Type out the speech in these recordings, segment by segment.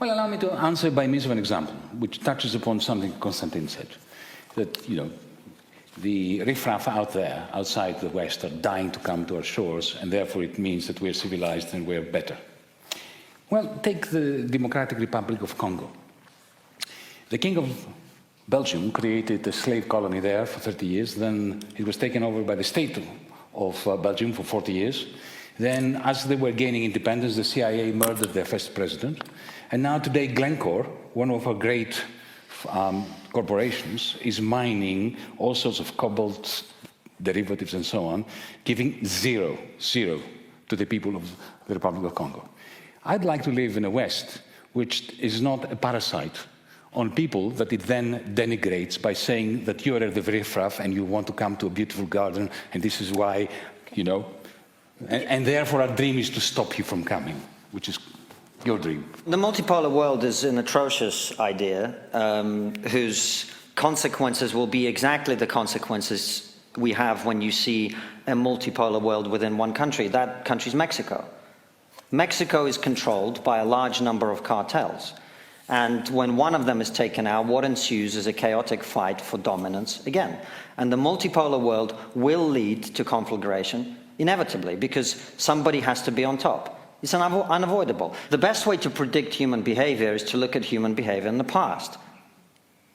Well, allow me to answer by means of an example, which touches upon something Konstantin said, that, the riffraff out there, outside the West, are dying to come to our shores, and therefore it means that we're civilized and we're better. Well, take the Democratic Republic of Congo. The King of Belgium created a slave colony there for 30 years, then it was taken over by the state of Belgium for 40 years. Then, as they were gaining independence, the CIA murdered their first president. And now today, Glencore, one of our great corporations, is mining all sorts of cobalt derivatives and so on, giving zero to the people of the Republic of Congo. I'd like to live in a West which is not a parasite on people that it then denigrates by saying that you are the riffraff and you want to come to a beautiful garden and this is why, and therefore our dream is to stop you from coming, which is your dream. The multipolar world is an atrocious idea whose consequences will be exactly the consequences we have when you see a multipolar world within one country. That country is Mexico. Mexico is controlled by a large number of cartels. And when one of them is taken out, what ensues is a chaotic fight for dominance again. And the multipolar world will lead to conflagration inevitably, because somebody has to be on top. It's unavoidable. The best way to predict human behavior is to look at human behavior in the past.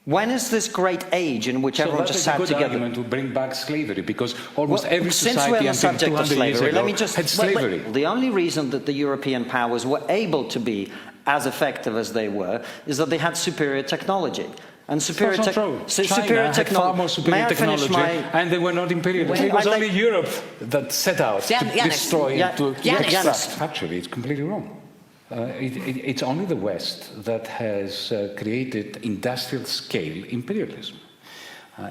When is this great age in which everyone just sat together? So that's a good argument to bring back slavery, because almost every society until 200 years ago had slavery. The only reason that the European powers were able to be as effective as they were is that they had superior technology. And superior technology. Had far more superior technology, and they were not imperialists. It was only Europe that set out to destroy and to extract. Actually, it's completely wrong. It's only the West that has created industrial-scale imperialism.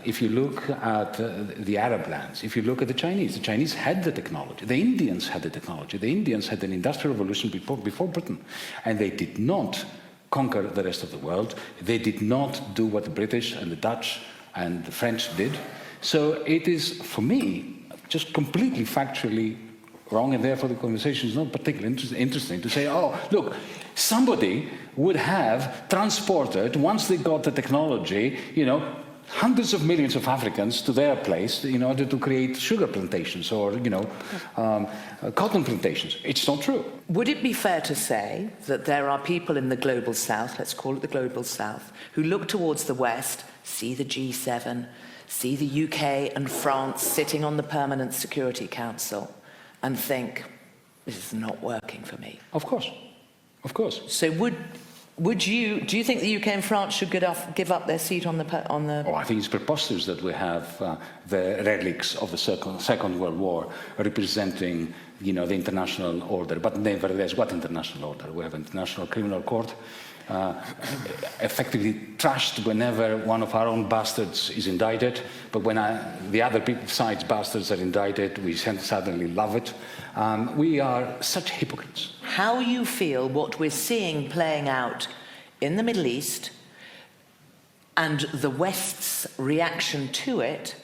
If you look at the Arab lands, if you look at the Chinese had the technology. The Indians had the technology. The Indians had an industrial revolution before Britain, and they did not conquer the rest of the world. They did not do what the British and the Dutch and the French did. So it is, for me, just completely factually wrong, and therefore the conversation is not particularly interesting to say, oh, look, somebody would have transported, once they got the technology, hundreds of millions of Africans to their place in order to create sugar plantations or, cotton plantations. It's not true. Would it be fair to say that there are people in the global south, let's call it the global south, who look towards the West, see the G7, see the UK and France sitting on the Permanent Security Council and think, this is not working for me? Of course. So do you think the UK and France should give up their seat on the? Oh, I think it's preposterous that we have the relics of the Second World War representing, the international order. But nevertheless, what international order? We have an international criminal court, effectively trashed whenever one of our own bastards is indicted. But when the other side's bastards are indicted, we suddenly love it. We are such hypocrites. How you feel what we're seeing playing out in the Middle East and the West's reaction to it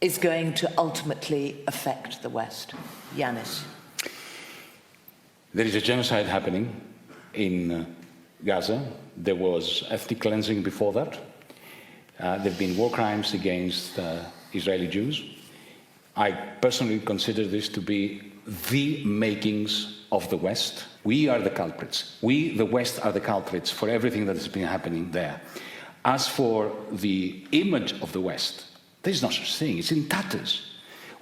is going to ultimately affect the West? Yanis. There is a genocide happening in Gaza. There was ethnic cleansing before that. There have been war crimes against Israeli Jews. I personally consider this to be the makings of the West. We are the culprits. We, the West, are the culprits for everything that has been happening there. As for the image of the West, there is no such thing. It's in tatters.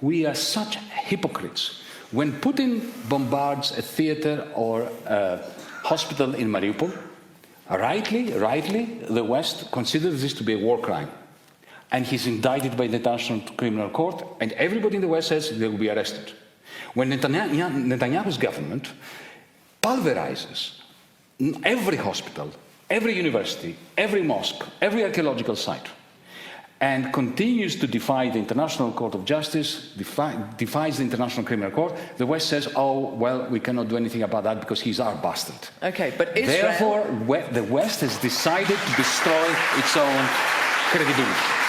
We are such hypocrites. When Putin bombards a theater or a hospital in Mariupol, rightly, the West considers this to be a war crime. And he's indicted by the International Criminal Court, and everybody in the West says they will be arrested. When Netanyahu's government pulverizes every hospital, every university, every mosque, every archaeological site, and continues to defy the International Court of Justice, defies the International Criminal Court, the West says, oh, well, we cannot do anything about that because he's our bastard. Okay, but Israel... Therefore, the West has decided to destroy its own credibility.